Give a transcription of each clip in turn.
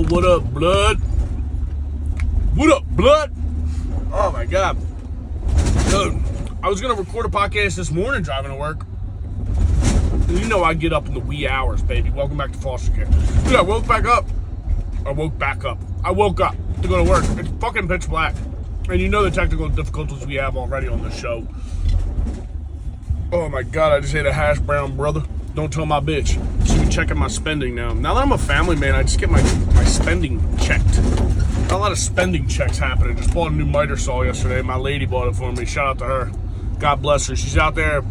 what up, blood? What up, blood? Oh my God. Dude, I was gonna record a podcast this morning driving to work. You know I get up in the wee hours, baby. Welcome back to foster care. Dude, I woke up to go to work. It's fucking pitch black. And you know the technical difficulties we have already on this show. Oh my God, I just ate a hash brown, brother. Don't tell my bitch. Should be checking my spending now. Now that I'm a family man, I just get my spending checked. Not a lot of spending checks happening. Just bought a new miter saw yesterday. My lady bought it for me. Shout out to her. God bless her. She's out there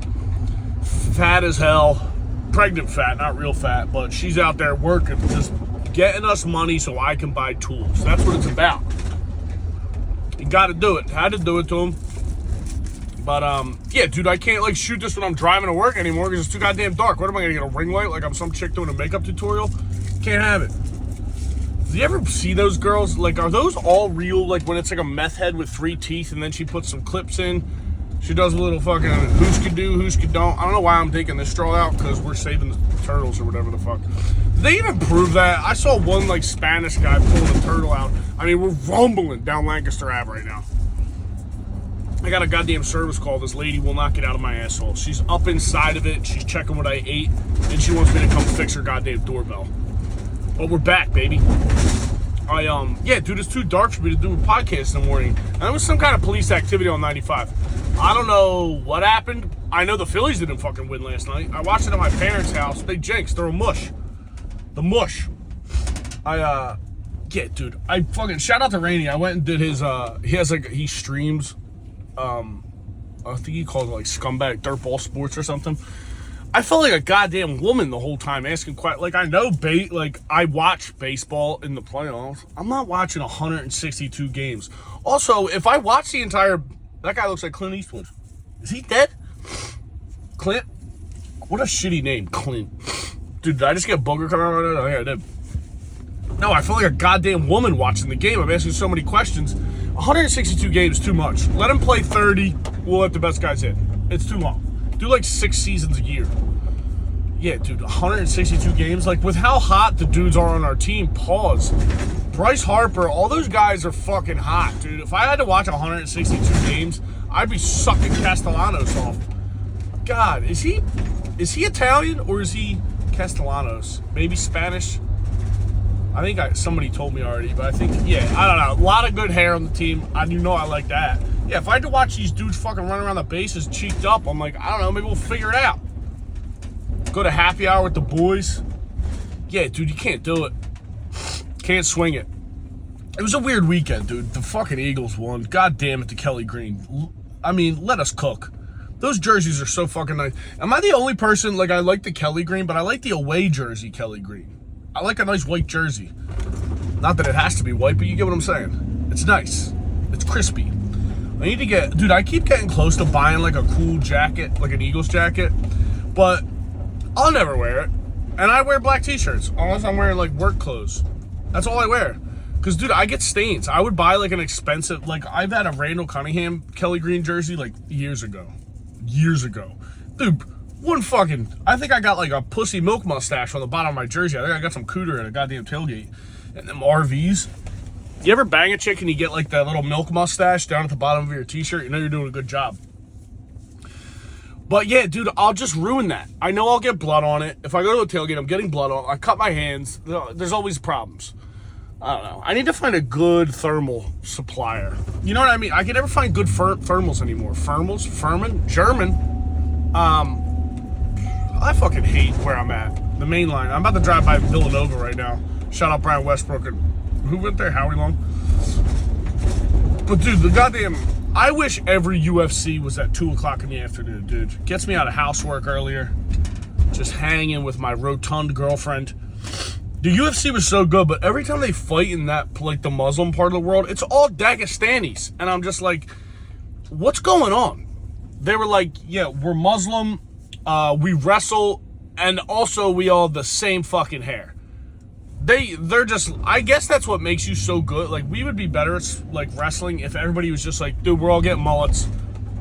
fat as hell. Pregnant fat, not real fat, but she's out there working, just getting us money so I can buy tools. That's what it's about. You got to do it. Had to do it to him. But, yeah, dude, I can't, like, shoot this when I'm driving to work anymore because it's too goddamn dark. What am I going to get, a ring light like I'm some chick doing a makeup tutorial? Can't have it. Do you ever see those girls? Like, are those all real? Like, when it's like a meth head with 3 teeth and then she puts some clips in? She does a little fucking who's could do, who's could don't. I don't know why I'm taking this straw out because we're saving the turtles or whatever the fuck. Did they even prove that? I saw one, like, Spanish guy pulling a turtle out. I mean, we're rumbling down Lancaster Ave right now. I got a goddamn service call. This lady will not get out of my asshole. She's up inside of it. She's checking what I ate. And she wants me to come fix her goddamn doorbell. But we're back, baby. Yeah, dude, it's too dark for me to do a podcast in the morning. And there was some kind of police activity on 95. I don't know what happened. I know the Phillies didn't fucking win last night. I watched it at my parents' house. They jinxed. They're a mush. The mush. Yeah, dude. I fucking, shout out to Rainey. I went and did his, he streams. I think he calls it like Scumbag Dirtball Sports or something. I felt like a goddamn woman the whole time asking questions. Like, I know, like, I watch baseball in the playoffs. I'm not watching 162 games. Also, if I watch the entire... That guy looks like Clint Eastwood. Is he dead? Clint? What a shitty name, Clint. Dude, did I just get a booger coming out right now? Yeah, I did. No, I feel like a goddamn woman watching the game. I'm asking so many questions. 162 games, too much. Let him play 30. We'll let the best guys in. It's too long. Do like 6 seasons a year. Yeah, dude, 162 games. Like, with how hot the dudes are on our team, pause. Bryce Harper, all those guys are fucking hot, dude. If I had to watch 162 games, I'd be sucking Castellanos off. God, is he Italian or is he Castellanos? Maybe Spanish? I think somebody told me already, but I think, yeah, I don't know. A lot of good hair on the team. I like that. Yeah, if I had to watch these dudes fucking run around the bases cheeked up, I'm like, I don't know, maybe we'll figure it out. Go to happy hour with the boys. Yeah, dude, you can't do it. Can't swing it. It was a weird weekend, dude. The fucking Eagles won. God damn it, the Kelly Green. I mean, let us cook. Those jerseys are so fucking nice. Am I the only person, like, I like the Kelly Green, but I like the away jersey Kelly Green. I like a nice white jersey. Not that it has to be white, but you get what I'm saying. It's nice. It's crispy. I need to get... Dude, I keep getting close to buying, like, a cool jacket, like an Eagles jacket, but I'll never wear it. And I wear black t-shirts, unless I'm wearing, like, work clothes. That's all I wear. Because, dude, I get stains. I would buy, like, an expensive... Like, I've had a Randall Cunningham Kelly Green jersey, like, years ago. Dude, one fucking... I think I got, like, a pussy milk mustache on the bottom of my jersey. I think I got some cooter at a goddamn tailgate. And them RVs. You ever bang a chick and you get, like, that little milk mustache down at the bottom of your t-shirt? You know you're doing a good job. But, yeah, dude, I'll just ruin that. I know I'll get blood on it. If I go to a tailgate, I'm getting blood on it. I cut my hands. There's always problems. I don't know. I need to find a good thermal supplier. You know what I mean? I can never find good thermals anymore. Thermals? Furman? German? I fucking hate where I'm at. The main line. I'm about to drive by Villanova right now. Shout out Brian Westbrook. And who went there? Howie Long? But, dude, the goddamn... I wish every UFC was at 2 o'clock in the afternoon, dude. Gets me out of housework earlier. Just hanging with my rotund girlfriend. The UFC was so good, but every time they fight in that, like, the Muslim part of the world, it's all Dagestanis. And I'm just like, what's going on? They were like, yeah, we're Muslim, we wrestle, and also we all have the same fucking hair. They're just, I guess that's what makes you so good. Like, we would be better at, like, wrestling if everybody was just like, dude, we're all getting mullets.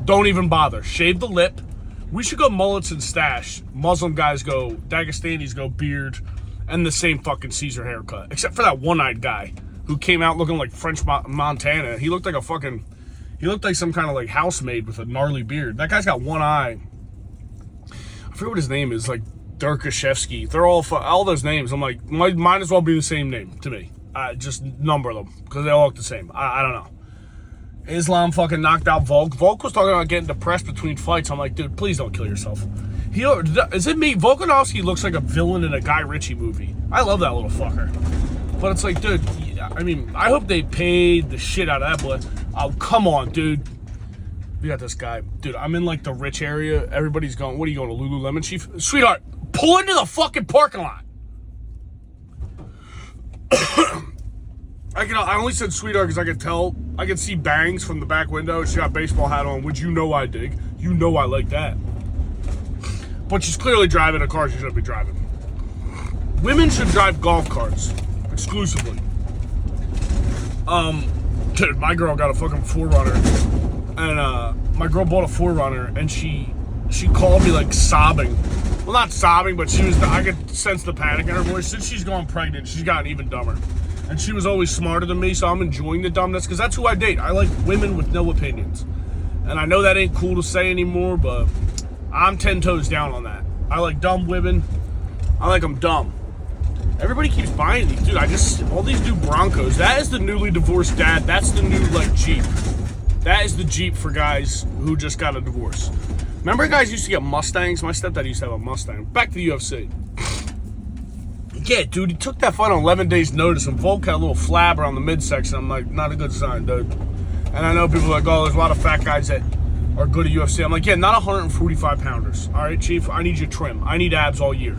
Don't even bother. Shave the lip. We should go mullets and stash. Muslim guys go, Dagestanis go beard. and the same fucking Caesar haircut. Except for that one-eyed guy who came out looking like French Montana. He looked like he looked like some kind of like housemaid with a gnarly beard. That guy's got one eye. I forget what his name is, like Durkashevsky. They're all those names. I'm like, might as well be the same name to me. Just number them because they all look the same. I don't know. Islam fucking knocked out Volk. Volk was talking about getting depressed between fights. I'm like, dude, please don't kill yourself. Is it me? Volkanovski looks like a villain in a Guy Ritchie movie. I love that little fucker. But it's like, dude, I mean, I hope they paid the shit out of that blood. Oh, come on, dude. We got this guy. Dude, I'm in like the rich area. Everybody's going, what are you going to Lululemon, Chief? Sweetheart, pull into the fucking parking lot. I only said sweetheart because I could see bangs from the back window. She got a baseball hat on, which you know I dig. You know I like that. But she's clearly driving a car she shouldn't be driving. Women should drive golf carts exclusively. Dude, my girl got a fucking 4Runner, and my girl bought a 4Runner, and she called me like sobbing. Well, not sobbing, but I could sense the panic in her voice. Since she's gone pregnant, she's gotten even dumber. And she was always smarter than me, so I'm enjoying the dumbness, because that's who I date. I like women with no opinions. And I know that ain't cool to say anymore, but I'm 10 toes down on that. I like dumb women. I like them dumb. Everybody keeps buying these. Dude, all these new Broncos. That is the newly divorced dad. That's the new, like, Jeep. That is the Jeep for guys who just got a divorce. Remember guys used to get Mustangs? My stepdad used to have a Mustang. Back to the UFC. Yeah, dude, he took that fight on 11 days' notice, and Volk had a little flab around the midsection. I'm like, not a good sign, dude. And I know people are like, oh, there's a lot of fat guys that are good at UFC. I'm like, yeah, not 145 pounders. All right, Chief, I need you trim. I need abs all year.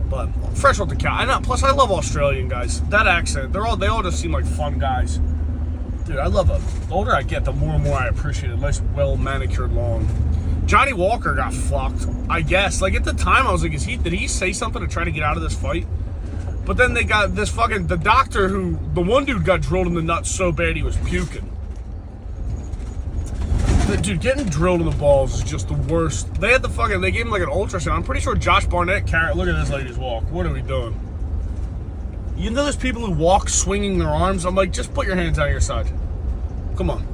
But fresh off the couch. Plus, I love Australian guys. That accent, they all just seem like fun guys. Dude, I love it. The older I get, the more and more I appreciate it. Nice, well manicured lawn. Johnny Walker got fucked, I guess. Like, at the time, I was like, did he say something to try to get out of this fight? But then they got this the doctor the one dude got drilled in the nuts so bad he was puking. Dude, getting drilled in the balls is just the worst. They gave him like an ultrasound. I'm pretty sure Josh Barnett look at this lady's walk. What are we doing? You know there's people who walk swinging their arms? I'm like, just put your hands out your side. Come on.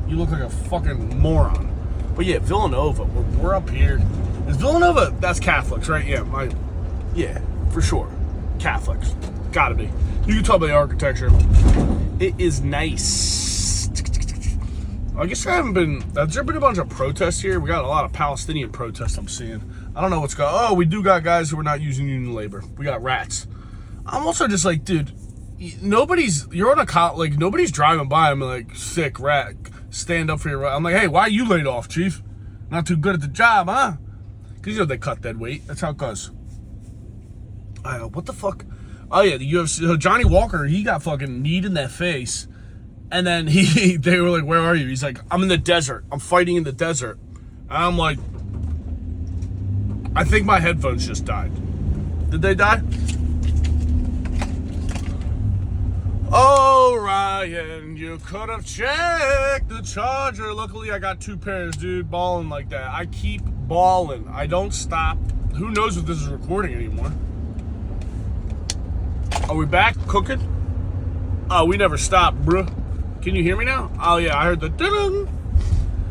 You look like a fucking moron. But yeah, Villanova, we're up here. Is Villanova, that's Catholics, right? Yeah, for sure. Catholics. Gotta be. You can tell by the architecture. It is nice. I guess has there been a bunch of protests here? We got a lot of Palestinian protests I'm seeing. I don't know what's going on. Oh, we do got guys who are not using union labor. We got rats. I'm also just like, dude, nobody's driving by. I'm like, sick rat. Stand up for your right. I'm like, hey, why are you laid off, Chief? Not too good at the job, huh? Because, they cut dead weight. That's how it goes. What the fuck? Oh, yeah, the UFC. So Johnny Walker, he got fucking kneed in that face. And then they were like, where are you? He's like, I'm in the desert. I'm fighting in the desert. And I'm like, I think my headphones just died. Did they die? Oh, Ryan, you could have checked the charger. Luckily, I got 2 pairs, dude. Balling like that. I keep balling. I don't stop. Who knows if this is recording anymore? Are we back cooking? Oh, we never stop, bruh. Can you hear me now? Oh, yeah, I heard the ding.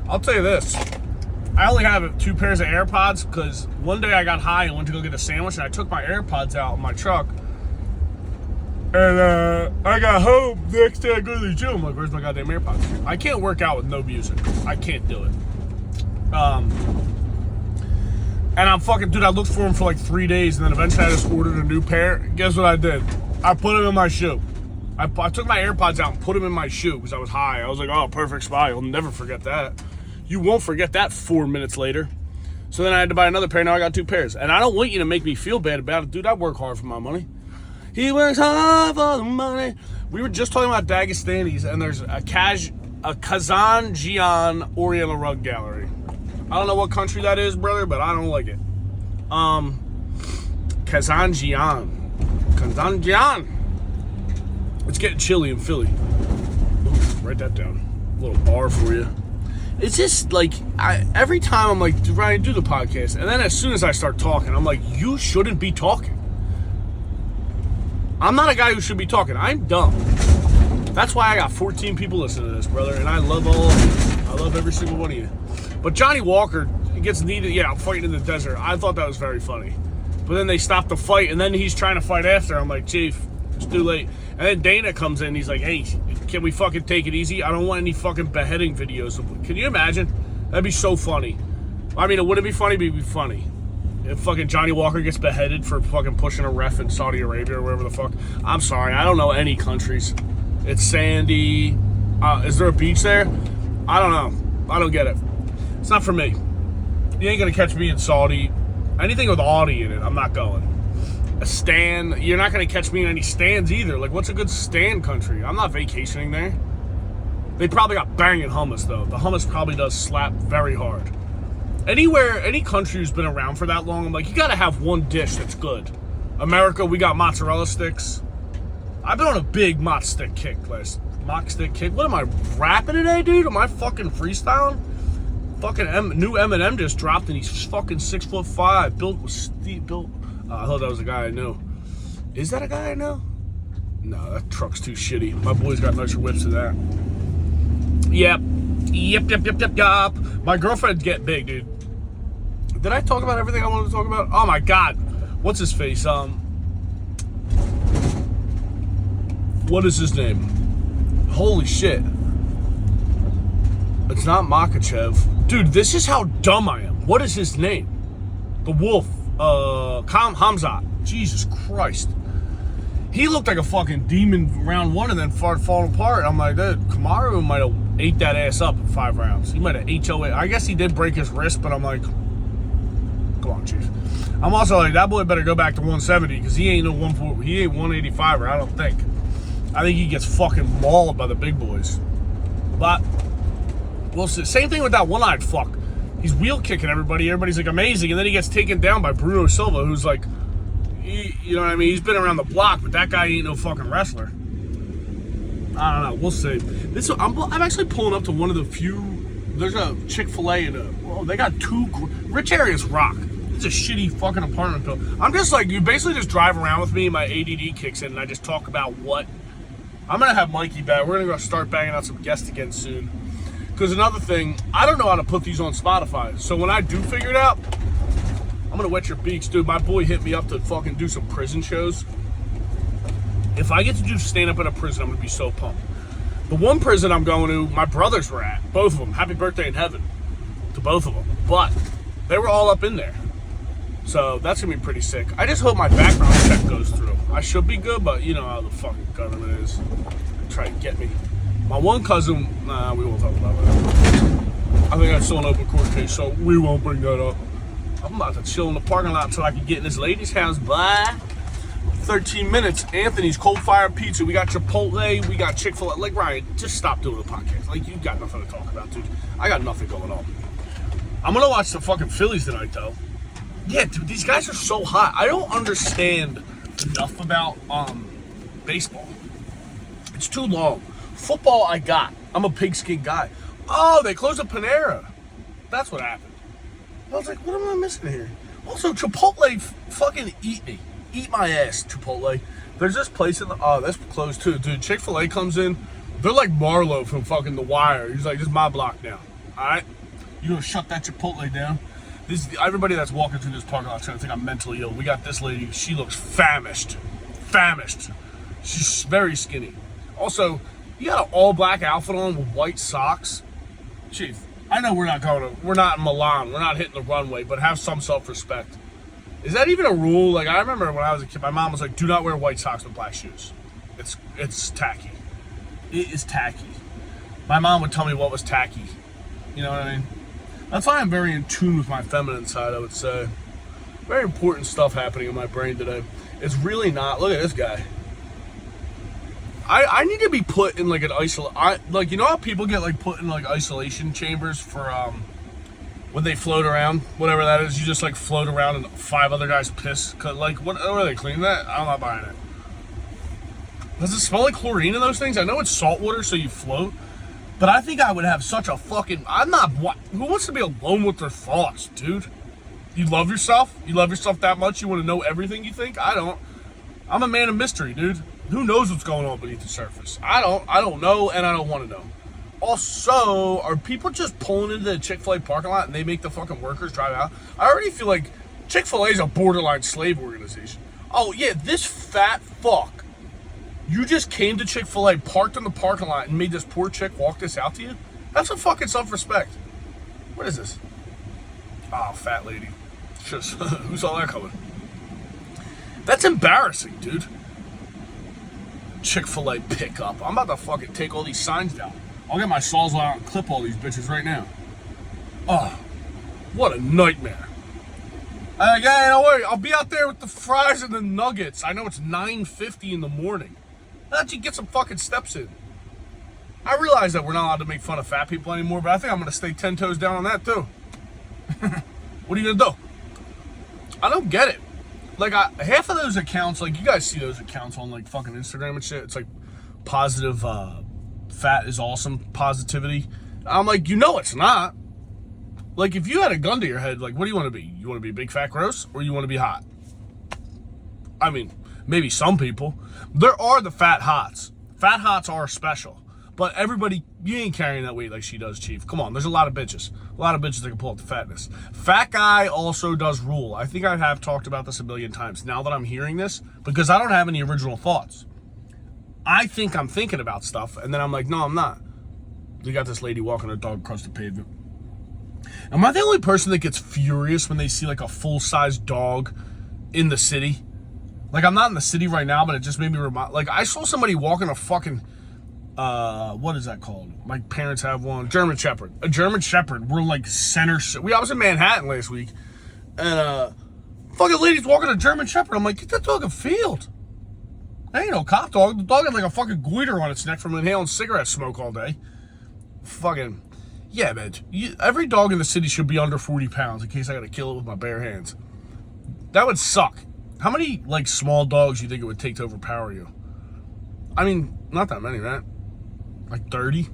I'll tell you this. I only have 2 pairs of AirPods because one day I got high and went to go get a sandwich, and I took my AirPods out of my truck. And I got home. The next day I go to the gym. I'm like, where's my goddamn AirPods? I can't work out with no music. I can't do it. And I'm fucking, dude, I looked for them for like 3 days, and then eventually I just ordered a new pair. Guess what I did? I put them in my shoe. I took my AirPods out and put them in my shoe because I was high. I was like, oh, perfect spot. You'll never forget that. You won't forget that 4 minutes later. So then I had to buy another pair. Now I got 2 pairs. And I don't want you to make me feel bad about it. Dude, I work hard for my money. He works hard for the money. We were just talking about Dagestanis, and there's a Kazanjian Oriental Rug Gallery. I don't know what country that is, brother, but I don't like it. Kazanjian. It's getting chilly in Philly. Ooh, write that down. A little bar for you. It's just like, every time I'm like, Ryan, do the podcast. And then as soon as I start talking, I'm like, you shouldn't be talking. I'm not a guy who should be talking. I'm dumb. That's why I got 14 people listening to this, brother, and I love all of you. I love every single one of you. But Johnny Walker gets needed. Yeah, I'm fighting in the desert. I thought that was very funny. But then they stopped the fight, and then he's trying to fight after. I'm like, Chief, it's too late. And then Dana comes in. He's like, hey, can we fucking take it easy? I don't want any fucking beheading videos. Can you imagine? That'd be so funny. I mean, it wouldn't be funny, but it'd be funny. If fucking Johnny Walker gets beheaded for fucking pushing a ref in Saudi Arabia or wherever the fuck. I'm sorry, I don't know any countries. It's sandy. Is there a beach there? I don't know. I don't get it. It's not for me. You ain't gonna catch me in Saudi. Anything with Audi in it, I'm not going. A stand, you're not gonna catch me in any stands either. Like, what's a good stand country? I'm not vacationing there. They probably got banging hummus though. The hummus probably does slap very hard. Anywhere, any country who's been around for that long, I'm like, you gotta have one dish that's good. America, we got mozzarella sticks. I've been on a big mock stick kick. What am I rapping today, dude? Am I fucking freestyling? Fucking new Eminem just dropped and he's fucking 6'5", built with Steve. I thought that was a guy I knew. Is that a guy I know? No, that truck's too shitty. My boy's got nicer whips than that. Yep. My girlfriend's getting big, dude. Did I talk about everything I wanted to talk about? Oh my god. What's his face? What is his name? Holy shit. It's not Makachev. Dude, this is how dumb I am. What is his name? The Wolf. Hamzat. Jesus Christ. He looked like a fucking demon round one and then falling apart. I'm like, dude, Kamaru might have ate that ass up in 5 rounds. He might have HOA. I guess he did break his wrist, but I'm like, come on, Chief. I'm also like, that boy better go back to 170 because he ain't no 140. He ain't 185er, I don't think. I think he gets fucking mauled by the big boys. But we'll see. Same thing with that one-eyed fuck. He's wheel kicking everybody. Everybody's like amazing, and then he gets taken down by Bruno Silva, who's like, you know what I mean? He's been around the block, but that guy ain't no fucking wrestler. I don't know. We'll see. I'm actually pulling up to one of the few. There's a Chick-fil-A and they got 2. Rich areas rock. It's a shitty fucking apartment building. I'm just like, you basically just drive around with me, my ADD kicks in, and I just talk about what. I'm gonna have Mikey back. We're gonna go start banging out some guests again soon. Because another thing, I don't know how to put these on Spotify. So when I do figure it out, I'm gonna wet your beaks, dude. My boy hit me up to fucking do some prison shows. If I get to do stand-up in a prison, I'm gonna be so pumped. The one prison I'm going to, my brothers were at. Both of them. Happy birthday in heaven to both of them. But they were all up in there. So that's gonna be pretty sick. I just hope my background check goes through. I should be good, but you know how the fucking government is. Try to get me. My one cousin, nah, we won't talk about that. I think that's still an open court case, so we won't bring that up. I'm about to chill in the parking lot until I can get in this lady's house. Bye. 13 minutes. Anthony's Cold Fire Pizza. We got Chipotle. We got Chick-fil-A. Like, Ryan, just stop doing the podcast. Like, you got nothing to talk about, dude. I got nothing going on. I'm going to watch the fucking Phillies tonight, though. Yeah, dude, these guys are so hot. I don't understand enough about baseball. It's too long. Football, I got. I'm a pigskin guy. Oh, they closed a Panera. That's what happened. I was like, what am I missing here? Also, Chipotle fucking eat me. Eat my ass, Chipotle. There's this place in the... Oh, that's closed too. Dude, Chick-fil-A comes in. They're like Marlo from fucking The Wire. He's like, this is my block now. All right? You gonna shut that Chipotle down? Everybody that's walking through this parking lot is gonna think I'm mentally ill. We got this lady. She looks famished. Famished. She's very skinny. Also, you got an all-black outfit on with white socks. Chief, I know we're not in Milan. We're not hitting the runway, but have some self-respect. Is that even a rule? Like, I remember when I was a kid, my mom was like, do not wear white socks with black shoes. It's tacky. It is tacky. My mom would tell me what was tacky. You know what I mean? That's why I'm very in tune with my feminine side, I would say. Very important stuff happening in my brain today. It's really not. Look at this guy. I need to be put in like an like, you know how people get like put in like isolation chambers for when they float around, whatever that is. You just like float around and 5 other guys piss. Like, what are they cleaning that? I'm not buying it. Does it smell like chlorine in those things? I know it's salt water, so you float. But I think I would have such a fucking... Who wants to be alone with their thoughts, dude? You love yourself? You love yourself that much? You want to know everything you think? I don't. I'm a man of mystery, dude. Who knows what's going on beneath the surface? I don't know, and I don't want to know. Also, are people just pulling into the Chick-fil-A parking lot and they make the fucking workers drive out? I already feel like Chick-fil-A is a borderline slave organization. Oh, yeah, this fat fuck. You just came to Chick-fil-A, parked in the parking lot, and made this poor chick walk this out to you? That's some fucking self-respect. What is this? Oh, fat lady. Just, who saw that coming? That's embarrassing, dude. Chick-fil-A pickup. I'm about to fucking take all these signs down. I'll get my Sawzall out and clip all these bitches right now. Oh, what a nightmare. Yeah, don't worry. I'll be out there with the fries and the nuggets. I know it's 9:50 in the morning. I'll let you get some fucking steps in. I realize that we're not allowed to make fun of fat people anymore, but I think I'm going to stay 10 toes down on that, too. What are you going to do? I don't get it. Like, half of those accounts, like, you guys see those accounts on, like, fucking Instagram and shit. It's, like, positive, fat is awesome positivity. I'm like, you know it's not. Like, if you had a gun to your head, like, what do you want to be? You want to be big, fat, gross? Or you want to be hot? I mean, maybe some people. There are the fat hots. Fat hots are special. But everybody, you ain't carrying that weight like she does, Chief. Come on, there's a lot of bitches. A lot of bitches that can pull up the fatness. Fat guy also does rule. I think I have talked about this a million times now that I'm hearing this, because I don't have any original thoughts. I think I'm thinking about stuff, and then I'm like, no, I'm not. You got this lady walking her dog across the pavement. Am I the only person that gets furious when they see, like, a full-size dog in the city? Like, I'm not in the city right now, but it just made me remind... Like, I saw somebody walking a fucking... what is that called? My parents have one. German Shepherd. A German Shepherd. We're like center. I was in Manhattan last week, and fucking lady's walking a German Shepherd. I'm like, get that dog a field. That ain't no cop dog. The dog had like a fucking goiter on its neck from inhaling cigarette smoke all day. Fucking, yeah, man. Every dog in the city should be under 40 pounds in case I gotta kill it with my bare hands. That would suck. How many, like, small dogs do you think it would take to overpower you? I mean, not that many, right? Like 30?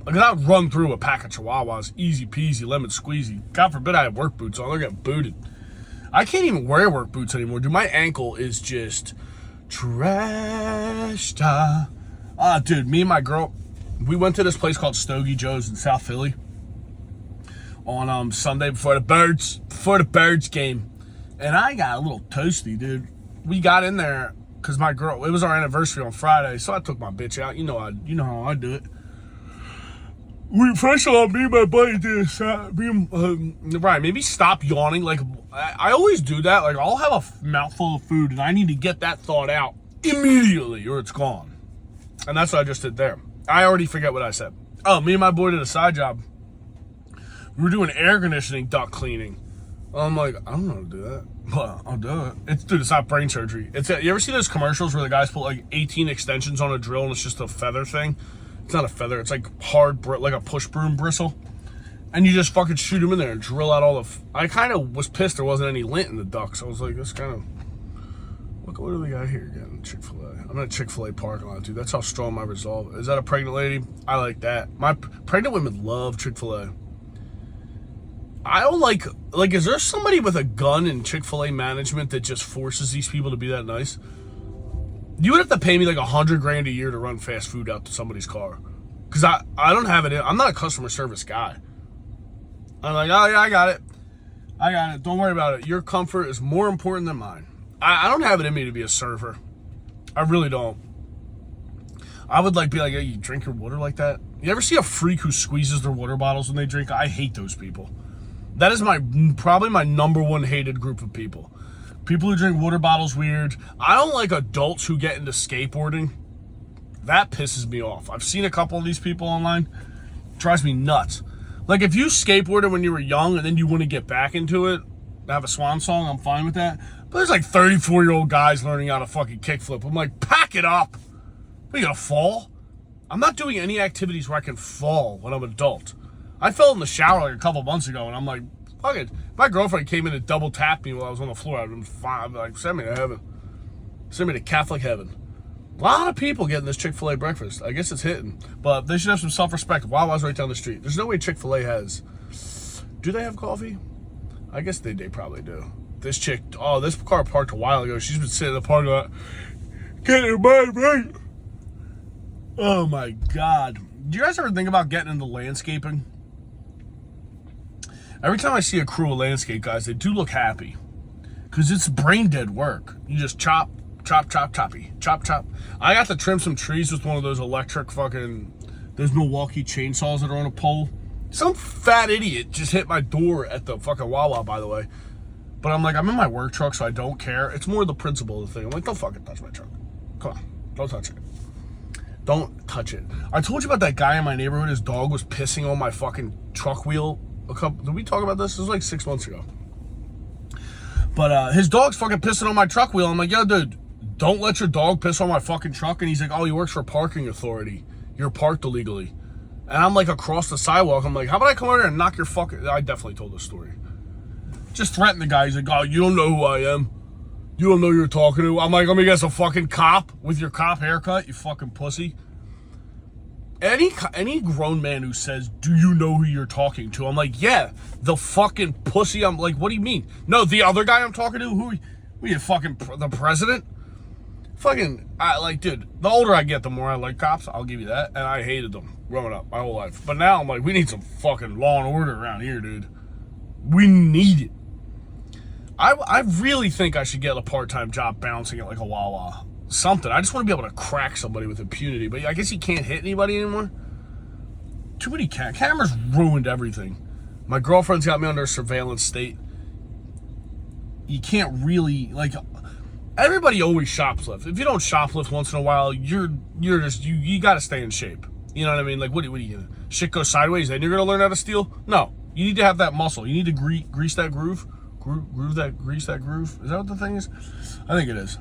Like, I'd run through a pack of Chihuahuas, easy peasy, lemon squeezy. God forbid I have work boots on, they're getting booted. I can't even wear work boots anymore, dude. My ankle is just trashed. Dude, me and my girl, we went to this place called Stogie Joe's in South Philly on Sunday before the Birds game. And I got a little toasty, dude. We got in there because my girl, it was our anniversary on Friday, so I took my bitch out. You know how I do it. First of all, me and my buddy did Ryan, maybe stop yawning. Like, I always do that. Like, I'll have a mouthful of food, and I need to get that thought out immediately, or it's gone. And that's what I just did there. I already forget what I said. Oh, me and my boy did a side job. We were doing air conditioning duct cleaning. I'm like, I don't know how to do that, but I'll do it. It's not brain surgery. You ever see those commercials where the guys put like 18 extensions on a drill and it's just a feather thing? It's not a feather. It's like hard, like a push broom bristle. And you just fucking shoot them in there and drill out all the... I kind of was pissed there wasn't any lint in the ducts. I was like, this kind of... Look, what do we got here again? Chick-fil-A. I'm in a Chick-fil-A parking lot, dude. That's how strong my resolve is. That a pregnant lady? I like that. My pregnant women love Chick-fil-A. I don't like, is there somebody with a gun in Chick-fil-A management that just forces these people to be that nice? You would have to pay me like $100,000 a year to run fast food out to somebody's car. Because I don't have it in. I'm not a customer service guy. I'm like, oh yeah, I got it. Don't worry about it. Your comfort is more important than mine. I don't have it in me to be a server. I really don't. I would be like, hey, you drink your water like that? You ever see a freak who squeezes their water bottles when they drink? I hate those people. That is probably my number one hated group of people. People who drink water bottles weird. I don't like adults who get into skateboarding. That pisses me off. I've seen a couple of these people online. It drives me nuts. Like, if you skateboarded when you were young and then you want to get back into it, have a swan song, I'm fine with that. But there's like 34-year-old guys learning how to fucking kickflip. I'm like, pack it up. Are you gonna fall? I'm not doing any activities where I can fall when I'm an adult. I fell in the shower like a couple months ago, and I'm like, fuck it. My girlfriend came in and double tapped me while I was on the floor. I'd been fine. I'm like, send me to heaven. Send me to Catholic heaven. A lot of people getting this Chick-fil-A breakfast. I guess it's hitting. But they should have some self-respect. Wawa's right down the street. There's no way Chick-fil-A has... Do they have coffee? I guess they probably do. This chick, oh, this car parked a while ago. She's been sitting in the parking lot. Get in my right. Oh my God. Do you guys ever think about getting into landscaping? Every time I see a crew of landscape guys, they do look happy. Because it's brain dead work. You just chop, choppy. Chop. I got to trim some trees with one of those electric fucking, those Milwaukee chainsaws that are on a pole. Some fat idiot just hit my door at the fucking Wawa, by the way. But I'm like, I'm in my work truck, so I don't care. It's more the principle of the thing. I'm like, don't fucking touch my truck. Come on, don't touch it. Don't touch it. I told you about that guy in my neighborhood. His dog was pissing on my fucking truck wheel. Did we talk about this? This was like 6 months ago. But his dog's fucking pissing on my truck wheel. I'm like, yo, dude, don't let your dog piss on my fucking truck. And he's like, oh, he works for parking authority. You're parked illegally. And I'm like across the sidewalk. I'm like, how about I come over there and knock your fucking... I definitely told this story. Just threatened the guy. He's like, oh, you don't know who I am. You don't know who you're talking to. I'm like, let me guess, a fucking cop with your cop haircut, you fucking pussy. Any grown man who says, do you know who you're talking to? I'm like, yeah, the fucking pussy. I'm like, what do you mean? No, the other guy I'm talking to, who you fucking, the president? Fucking, dude, the older I get, the more I like cops. I'll give you that. And I hated them growing up my whole life. But now I'm like, we need some fucking law and order around here, dude. We need it. I really think I should get a part-time job bouncing at like a Wawa. Something. I just want to be able to crack somebody with impunity. But I guess you can't hit anybody anymore. Too many cameras ruined everything. My girlfriend's got me under a surveillance state. You can't really, like, everybody always shoplifts. If you don't shoplift once in a while, you got to stay in shape. You know what I mean? Like, what are you gonna, shit goes sideways, then you're gonna learn how to steal? No. You need to have that muscle. You need to grease that groove. Grease that groove. Is that what the thing is? I think it is.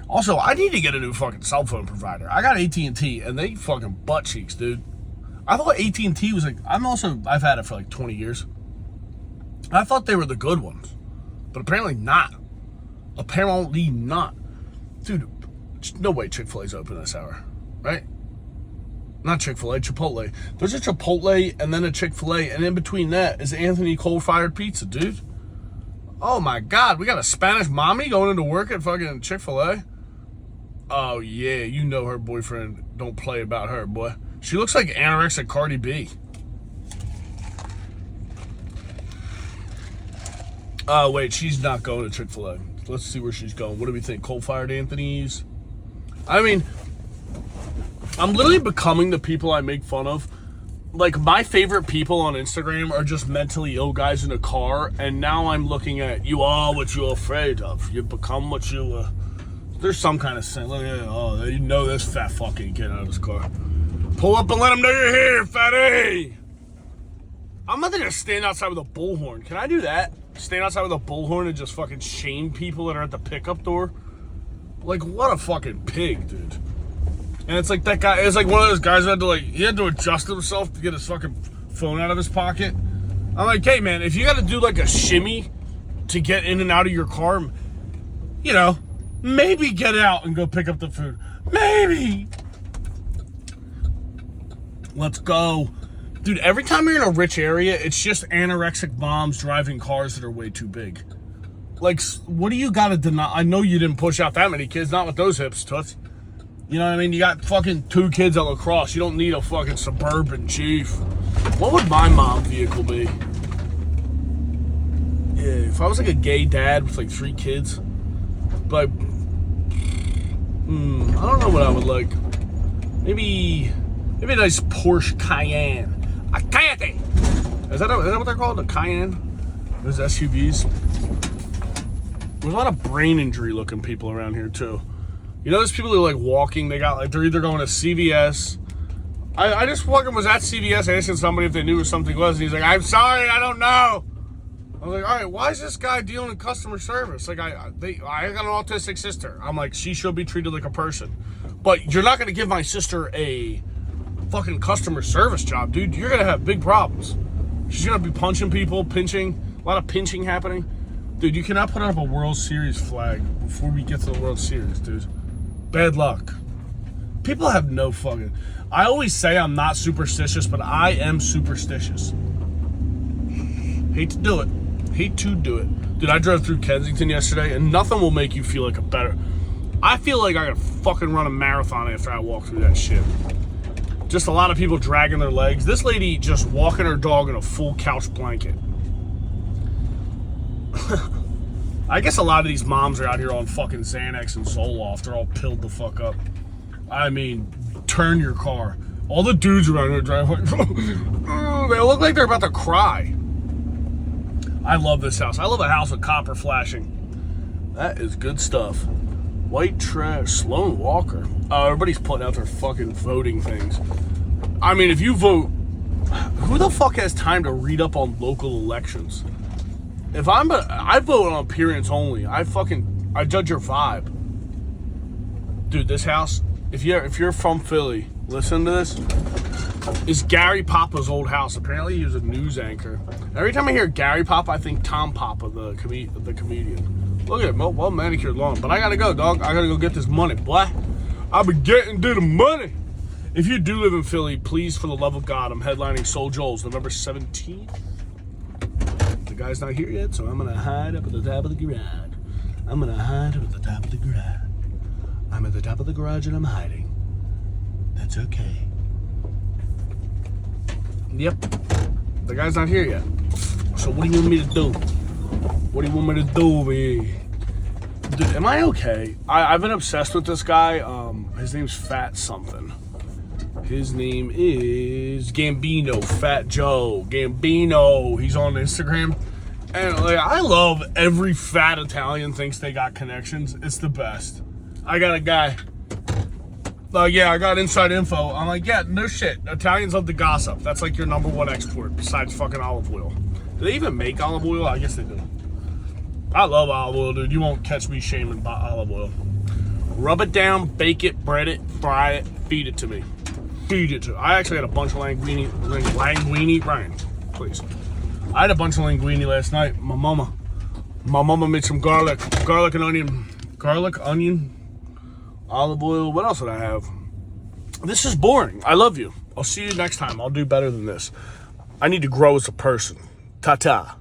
Also, I need to get a new fucking cell phone provider. I got AT&T, and they fucking butt cheeks, dude. I thought AT&T was like... I've had it for like 20 years. I thought they were the good ones. But apparently not. Apparently not. Dude, no way Chick-fil-A's open this hour. Right? Not Chick-fil-A, Chipotle. There's a Chipotle and then a Chick-fil-A, and in between that is Anthony coal-fired pizza, dude. Oh my God, we got a Spanish mommy going into work at fucking Chick-fil-A? Oh yeah, you know her boyfriend. Don't play about her, boy. She looks like anorexic Cardi B. Oh wait, she's not going to Chick-fil-A. Let's see where she's going. What do we think? Coal-fired Anthony's? I mean, I'm literally becoming the people I make fun of. Like, my favorite people on Instagram are just mentally ill guys in a car, and now I'm looking at, you are what you're afraid of. You become what you, there's some kind of sense. Look at, oh, you know this fat fucking get out of this car. Pull up and let him know you're here, fatty! I'm not gonna stand outside with a bullhorn. Can I do that? Stand outside with a bullhorn and just fucking shame people that are at the pickup door? Like, what a fucking pig, dude. And it's like that guy, it's like one of those guys who had to adjust himself to get his fucking phone out of his pocket. I'm like, hey man, if you gotta do like a shimmy to get in and out of your car, you know, maybe get out and go pick up the food. Maybe. Let's go. Dude, every time you're in a rich area, it's just anorexic moms driving cars that are way too big. Like, what do you gotta deny? I know you didn't push out that many kids, not with those hips, toots. You know what I mean? You got fucking 2 kids at lacrosse. You don't need a fucking Suburban Chief. What would my mom's vehicle be? Yeah, if I was like a gay dad with like 3 kids, like, I don't know what I would like. Maybe a nice Porsche Cayenne. A Cayenne. Is that what they're called? A Cayenne? Those SUVs. There's a lot of brain injury looking people around here too. You know, there's people who are like walking. They got like, they're either going to CVS. I just fucking was at CVS asking somebody if they knew who something was, and he's like, I'm sorry, I don't know. I was like, all right, why is this guy dealing in customer service? Like, I got an autistic sister. I'm like, she should be treated like a person. But you're not going to give my sister a fucking customer service job, dude. You're going to have big problems. She's going to be punching people, pinching, a lot of pinching happening. Dude, you cannot put up a World Series flag before we get to the World Series, dude. Bad luck. People have no fucking... I always say I'm not superstitious, but I am superstitious. Hate to do it. Hate to do it. Dude, I drove through Kensington yesterday, and nothing will make you feel like a better... I feel like I could fucking run a marathon after I walk through that shit. Just a lot of people dragging their legs. This lady just walking her dog in a full couch blanket. I guess a lot of these moms are out here on fucking Xanax and Zoloft. They're all pilled the fuck up. I mean, turn your car. All the dudes around here drive like, they look like they're about to cry. I love this house. I love a house with copper flashing. That is good stuff. White trash, Sloan Walker. Everybody's putting out their fucking voting things. I mean, if you vote, who the fuck has time to read up on local elections? I vote on appearance only. I judge your vibe. Dude, this house, if you're from Philly, listen to this. It's Gary Papa's old house. Apparently he was a news anchor. Every time I hear Gary Papa, I think Tom Papa, the comedian. Look at it, well manicured lawn. But I gotta go, dog. I gotta go get this money, boy. I'll be getting to the money. If you do live in Philly, please, for the love of God, I'm headlining Soul Joel's November 17th. The guy's not here yet, so I'm gonna hide up at the top of the garage. I'm at the top of the garage and I'm hiding. That's okay. Yep. The guy's not here yet. So what do you want me to do? What do you want me to do, man? Dude, am I okay? I've been obsessed with this guy. His name's Fat something. His name is Gambino, Fat Joe. Gambino. He's on Instagram. And like, I love every fat Italian thinks they got connections. It's the best. I got a guy. Yeah, I got inside info. I'm like, yeah, no shit. Italians love to gossip. That's like your number one export besides fucking olive oil. Do they even make olive oil? I guess they do. I love olive oil, dude. You won't catch me shaming olive oil. Rub it down, bake it, bread it, fry it, feed it to me. Feed it to me. I actually had a bunch of linguine. Ryan, please. I had a bunch of linguine last night. My mama made some garlic and onion, olive oil. What else did I have? This is boring. I love you. I'll see you next time. I'll do better than this. I need to grow as a person. Ta-ta.